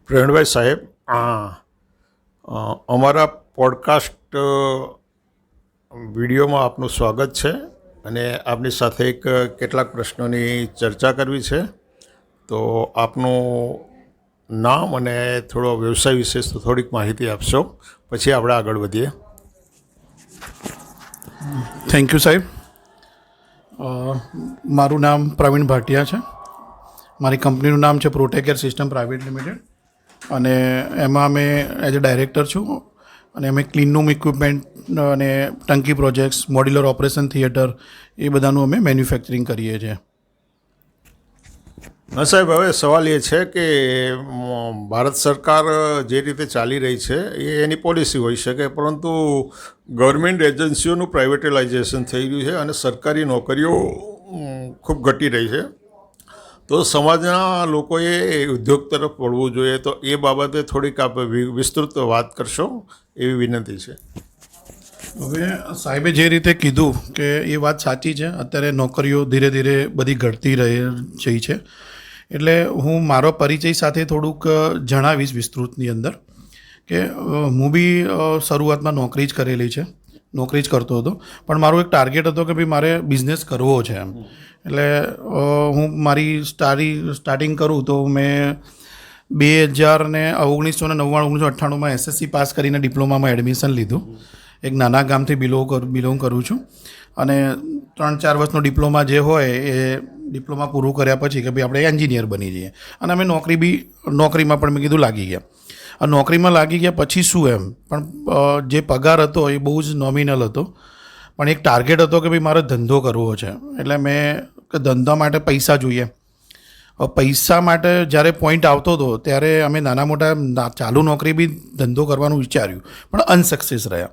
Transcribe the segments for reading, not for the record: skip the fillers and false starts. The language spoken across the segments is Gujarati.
પ્રવીણભાઈ સાહેબ, અમારા પોડકાસ્ટ વિડીયોમાં આપનું સ્વાગત છે અને આપની સાથે કેટલાક પ્રશ્નોની ચર્ચા કરવી છે. તો આપનું નામ અને થોડો વ્યવસાય વિશે થોડીક માહિતી આપશો, પછી આપણે આગળ વધીએ. થેન્ક યુ સાહેબ. મારું નામ પ્રવીણ ભાટિયા છે. મારી કંપનીનું નામ છે પ્રોટેકેર સિસ્ટમ પ્રાઇવેટ લિમિટેડ અને એમાં અમે એઝ અ ડાયરેક્ટર છું અને અમે ક્લીન રૂમ ઇક્વિપમેન્ટ અને ટંકી પ્રોજેક્ટ્સ, મોડ્યુલર ઓપરેશન થિયેટર એ બધાનું અમે મેન્યુફેક્ચરિંગ કરીએ છીએ. હા સાહેબ, હવે સવાલ એ છે કે ભારત સરકાર જે રીતે ચાલી રહી છે એ એની પોલિસી હોઈ શકે, પરંતુ ગવર્મેન્ટ એજન્સીઓનું પ્રાઇવેટલાઇઝેશન થઈ રહ્યું છે અને સરકારી નોકરીઓ ખૂબ ઘટી રહી છે. તો સમાજના લોકોએ ઉદ્યોગ તરફ વળવું જોઈએ. તો એ બાબતે થોડીક આપ વિસ્તૃત વાત કરશો એવી વિનંતી છે. હવે સાહેબે જે રીતે કીધું કે એ વાત સાચી છે. અત્યારે નોકરીઓ ધીરે ધીરે બધી ઘટતી રહી છે. એટલે હું મારો પરિચય સાથે થોડુંક જણાવીશ વિસ્તૃતની અંદર કે હું બી શરૂઆતમાં નોકરી જ કરેલી છે, નોકરી જ કરતો હતો. પણ મારો એક ટાર્ગેટ હતો કે ભાઈ મારે બિઝનેસ કરવો છે એમ. એટલે હું મારી સ્ટાર્ટિંગ કરું તો મેં 1999 એસએસસી પાસ કરીને ડિપ્લોમામાં એડમિશન લીધું. એક નાના ગામથી બિલોંગ કરું છું અને 3-4 વર્ષનો ડિપ્લોમા જે હોય એ ડિપ્લોમા પૂરું કર્યા પછી કે ભાઈ આપણે એન્જિનિયર બની જઈએ. અને અમે નોકરીમાં પણ મેં કીધું લાગી ગયા. આ નોકરીમાં લાગી ગયા પછી શું એમ, પણ જે પગાર હતો એ બહુ જ નોમિનલ હતો. પણ એક ટાર્ગેટ હતો કે ભાઈ મારે ધંધો કરવો છે. એટલે મેં કે ધંધા માટે પૈસા જોઈએ. પૈસા માટે જ્યારે પોઈન્ટ આવતો હતો ત્યારે અમે નાના મોટા ચાલુ નોકરી બી ધંધો કરવાનું વિચાર્યું પણ અનસક્સેસ રહ્યા.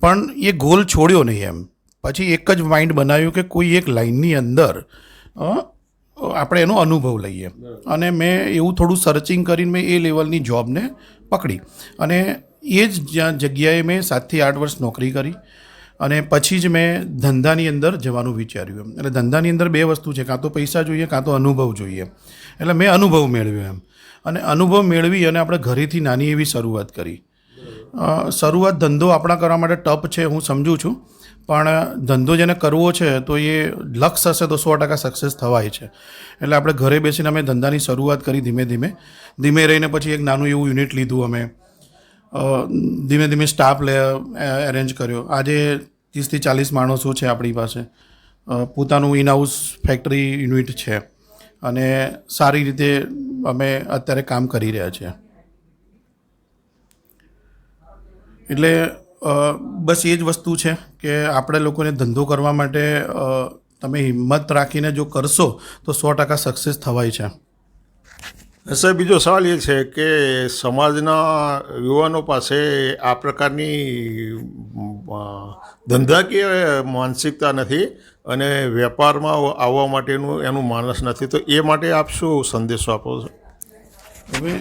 પણ એ ગોલ છોડ્યો નહીં એમ. પછી એક જ માઇન્ડ બનાવ્યું કે કોઈ એક લાઇનની અંદર આપણે એનો અનુભવ લઈએ. અને મેં એવું થોડું સર્ચિંગ કરીને મેં એ લેવલની જોબને પકડી અને એ જ જગ્યાએ મેં 7 થી 8 વર્ષ નોકરી કરી અને પછી જ મેં ધંધાની અંદર જવાનું વિચાર્યું. એટલે ધંધાની અંદર 2 વસ્તુ છે, કાં તો પૈસા જોઈએ કાં તો અનુભવ જોઈએ. એટલે મેં અનુભવ મેળવ્યો એમ. અને અનુભવ મેળવી અને આપણે ઘરેથી નાની એવી શરૂઆત કરી. શરૂઆત ધંધો આપણા કરવા માટે ટફ છે હું સમજું છું, પણ ધંધો જેને કરવો છે તો એ લક્ષ હશે તો 100% સક્સેસ થવાય છે. એટલે આપણે ઘરે બેસીને અમે ધંધાની શરૂઆત કરી. ધીમે રહીને પછી એક નાનું એવું યુનિટ લીધું અમે. ધીમે ધીમે સ્ટાફ એરેન્જ કર્યો. આજે 30 થી 40 માણસો છે આપણી પાસે. પોતાનું ઇનહાઉસ ફેક્ટરી યુનિટ છે અને સારી રીતે અમે અત્યારે કામ કરી રહ્યા છીએ. એટલે બસ એ જ વસ્તુ છે કે આપણે લોકોને ધંધો કરવા માટે તમે હિંમત રાખીને જો કરશો તો 100% સક્સેસ થવાય છે. સાહેબ, બીજો સવાલ એ છે કે સમાજના યુવાનો પાસે આ પ્રકારની ધંધાકીય માનસિકતા નથી અને વેપારમાં આવવા માટેનું એનું માનસ નથી. તો એ માટે આપ શું સંદેશો આપો છો? હવે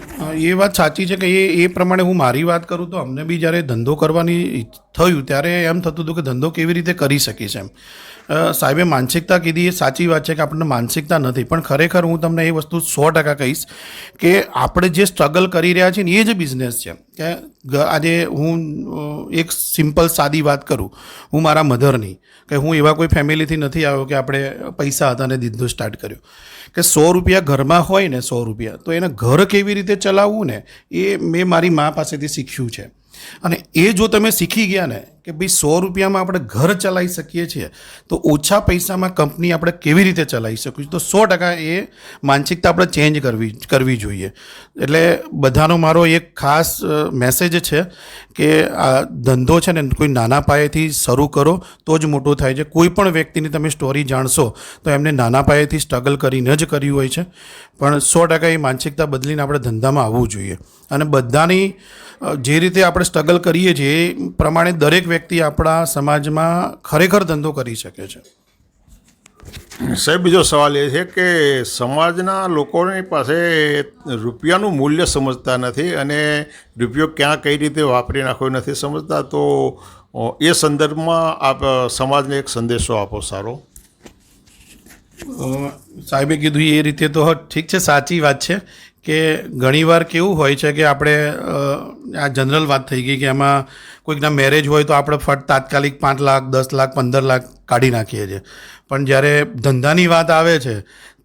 એ વાત સાચી છે કે એ પ્રમાણે હું મારી વાત કરું તો અમને બી જ્યારે ધંધો કરવાની થયું ત્યારે એમ થતું હતું કે ધંધો કેવી રીતે કરી શકીશ એમ. સાહેબે માનસિકતા કીધી એ સાચી વાત છે કે આપણને માનસિકતા નથી, પણ ખરેખર હું તમને એ વસ્તુ 100% કહીશ કે આપણે જે સ્ટ્રગલ કરી રહ્યા છીએ ને એ જ બિઝનેસ છે. કે આજે હું એક સિમ્પલ સાદી વાત કરું, હું મારા મધરની, કે હું એવા કોઈ ફેમિલીથી નથી આવ્યો કે આપણે પૈસા હતા અને ધંધો સ્ટાર્ટ કર્યો. કે 100 રૂપિયા ઘરમાં હોય ને 100 રૂપિયા, તો એને ઘર કેવી રીતે ચલાવવું ને એ મેં મારી મા પાસેથી શીખ્યું છે. અને એ જો તમે શીખી ગયા ને કે ભાઈ 100 રૂપિયામાં આપણે ઘર ચલાવી શકીએ છીએ તો ઓછા પૈસામાં કંપની આપણે કેવી રીતે ચલાવી શકીએ, તો 100% એ માનસિકતા આપણે ચેન્જ કરવી જોઈએ. એટલે બધાનો મારો એક ખાસ મેસેજ છે કે આ ધંધો છે ને કોઈ નાના પાયેથી શરૂ કરો તો જ મોટો થાય છે. કોઈ પણ વ્યક્તિની તમે સ્ટોરી જાણશો તો એમને નાના પાયેથી સ્ટ્રગલ કરીને જ કર્યું હોય છે. પણ 100% એ માનસિકતા બદલીને આપણે ધંધામાં આવવું જોઈએ. અને બધાની જે રીતે આપણે સ્ટ્રગલ કરીએ છીએ એ પ્રમાણે દરેક વ્યક્તિ આપણા સમાજમાં ખરેખર ધંધો કરી શકે છે. સાહેબ, બીજો સવાલ એ છે કે સમાજના લોકોની પાસે રૂપિયાનું મૂલ્ય સમજતા નથી અને રૂપિયો ક્યાં કઈ રીતે વાપરી નાખવો નથી સમજતા. તો એ સંદર્ભમાં આપ સમાજને એક સંદેશો આપો સારો. સાહેબે કીધું એ રીતે તો ઠીક છે, સાચી વાત છે કે ઘણીવાર કેવું હોય છે કે આપણે આ જનરલ વાત થઈ ગઈ કે એમાં કોઈકના મેરેજ હોય તો આપણે ફટ તાત્કાલિક 5 લાખ 10 લાખ 15 લાખ કાઢી નાખીએ છીએ, પણ જ્યારે ધંધાની વાત આવે છે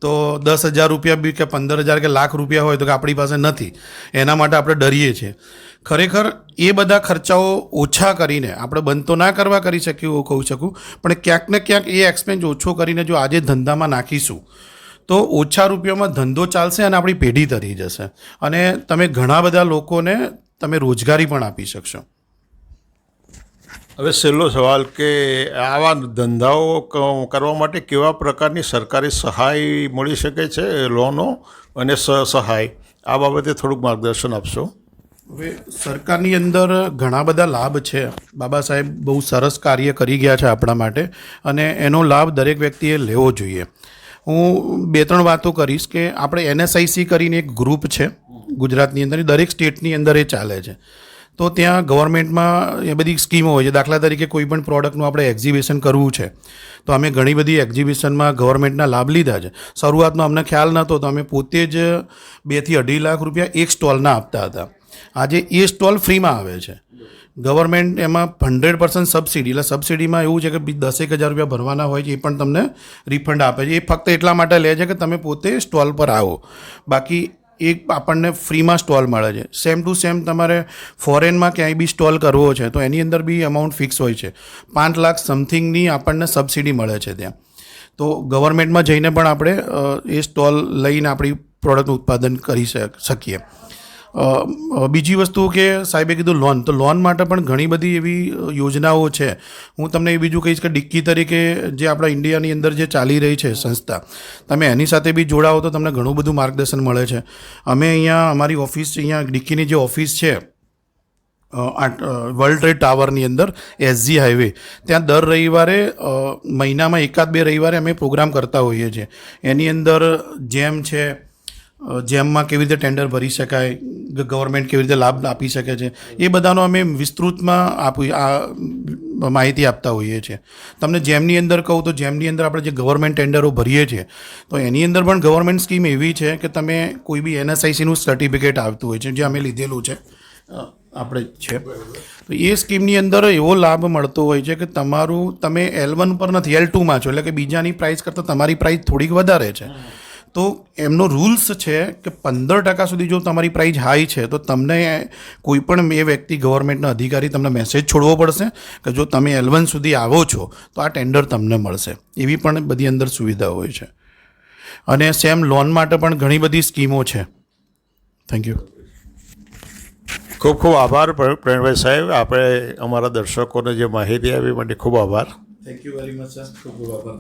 તો 10,000 રૂપિયા બી કે 15,000 કે લાખ રૂપિયા હોય તો કે આપણી પાસે નથી, એના માટે આપણે ડરીએ છીએ. ખરેખર એ બધા ખર્ચાઓ ઓછા કરીને આપણે બંધ તો ના કરવા કરી શકીએ એવું કહું શકું, પણ ક્યાંક ને ક્યાંક એ એક્સપેન્સ ઓછો કરીને જો આજે ધંધામાં નાખીશું તો ઓછા રૂપિયામાં ધંધો ચાલશે અને આપણી પેઢી તરી જશે અને તમે ઘણા બધા લોકોને તમે રોજગારી પણ આપી શકશો. હવે છેલ્લો સવાલ કે આવા ધંધાઓ કરવા માટે કેવા પ્રકારની સરકારી સહાય મળી શકે છે, લોનો અને સહાય, આ બાબતે થોડુંક માર્ગદર્શન આપશો. હવે સરકારની અંદર ઘણા બધા લાભ છે. બાબા સાહેબ બહુ સરસ કાર્ય કરી ગયા છે આપણા માટે અને એનો લાભ દરેક વ્યક્તિએ લેવો જોઈએ. હું 2-3 વાતો કરીશ કે આપણે NSIC કરીને એક ગ્રુપ છે ગુજરાતની અંદર, દરેક સ્ટેટની અંદર એ ચાલે છે. તો ત્યાં ગવર્મેન્ટમાં એ બધી સ્કીમો હોય છે. દાખલા તરીકે કોઈ પણ પ્રોડક્ટનું આપણે એક્ઝિબિશન કરવું છે તો અમે ઘણી બધી એક્ઝિબિશનમાં ગવર્મેન્ટના લાભ લીધા છે. શરૂઆતમાં અમને ખ્યાલ નહોતો તો અમે પોતે જ 2 થી 2.5 લાખ રૂપિયા એક સ્ટોલના આપતા હતા. આજે એ સ્ટોલ ફ્રીમાં આવે છે. ગવર્મેન્ટ એમાં 100% સબસિડી, એટલે સબસિડીમાં એવું છે કે 10,000 રૂપિયા ભરવાના હોય છે, એ પણ તમને રિફંડ આપે છે. એ ફક્ત એટલા માટે લે છે કે તમે પોતે સ્ટોલ પર આવો, બાકી એક આપણને ફ્રીમાં સ્ટોલ મળે છે. સેમ ટુ સેમ તમારે ફોરેનમાં ક્યાંય બી સ્ટોલ કરવો છે તો એની અંદર બી અમાઉન્ટ ફિક્સ હોય છે. 5 લાખ સમથિંગની આપણને સબસિડી મળે છે ત્યાં. તો ગવર્મેન્ટમાં જઈને પણ આપણે એ સ્ટોલ લઈને આપણી પ્રોડક્ટનું ઉત્પાદન કરી શકીએ. બીજી વસ્તુ કે સાહેબે કીધું લોન, તો લોન માટે પણ ઘણી બધી એવી યોજનાઓ છે. હું તમને એ બીજું કહીશ કે ડિક્કી તરીકે જે આપણા ઇન્ડિયાની અંદર જે ચાલી રહી છે સંસ્થા, તમે એની સાથે બી જોડાઓ તો તમને ઘણું બધું માર્ગદર્શન મળે છે. અમે અહીંયા અમારી ઓફિસ, અહીંયા ડિક્કીની જે ઓફિસ છે વર્લ્ડ ટ્રેડ ટાવરની અંદર SG હાઈવે, ત્યાં દર રવિવારે મહિનામાં 1-2 રવિવારે અમે પ્રોગ્રામ કરતા હોઈએ છીએ. એની અંદર જેમ છે, જેમમાં કેવી રીતે ટેન્ડર ભરી શકાય, ગવર્મેન્ટ કેવી રીતે લાભ આપી શકે છે, એ બધાનો અમે વિસ્તૃતમાં માહિતી આપતા હોઈએ છીએ. તમને જેમની અંદર કહું તો જેમની અંદર આપણે જે ગવર્મેન્ટ ટેન્ડરો ભરીએ છીએ તો એની અંદર પણ ગવર્મેન્ટ સ્કીમ એવી છે કે તમે કોઈ બી NSICનું સર્ટિફિકેટ આવતું હોય છે, જે અમે લીધેલું છે આપણે છે, તો એ સ્કીમની અંદર એવો લાભ મળતો હોય છે કે તમે L1 પર નથી, L2માં છો, એટલે કે બીજાની પ્રાઇસ કરતાં તમારી પ્રાઇસ થોડીક વધારે છે. તો એમનો રૂલ્સ છે કે 15% સુધી જો તમારી પ્રાઇસ હાઈ છે તો તમને કોઈ પણ એ વ્યક્તિ, ગવર્મેન્ટના અધિકારી તમને મેસેજ છોડવો પડશે કે જો તમે L1 સુધી આવો છો તો આ ટેન્ડર તમને મળશે. એવી પણ બધી અંદર સુવિધા હોય છે. અને સેમ લોન માટે પણ ઘણી બધી સ્કીમો છે. Thank you. ખૂબ ખૂબ આભાર પ્રવીણભાઈ સાહેબ, આપણે અમારા દર્શકોને જે માહિતી આપી માટે ખૂબ આભાર. Thank you very much sir. ખૂબ ખૂબ આભાર.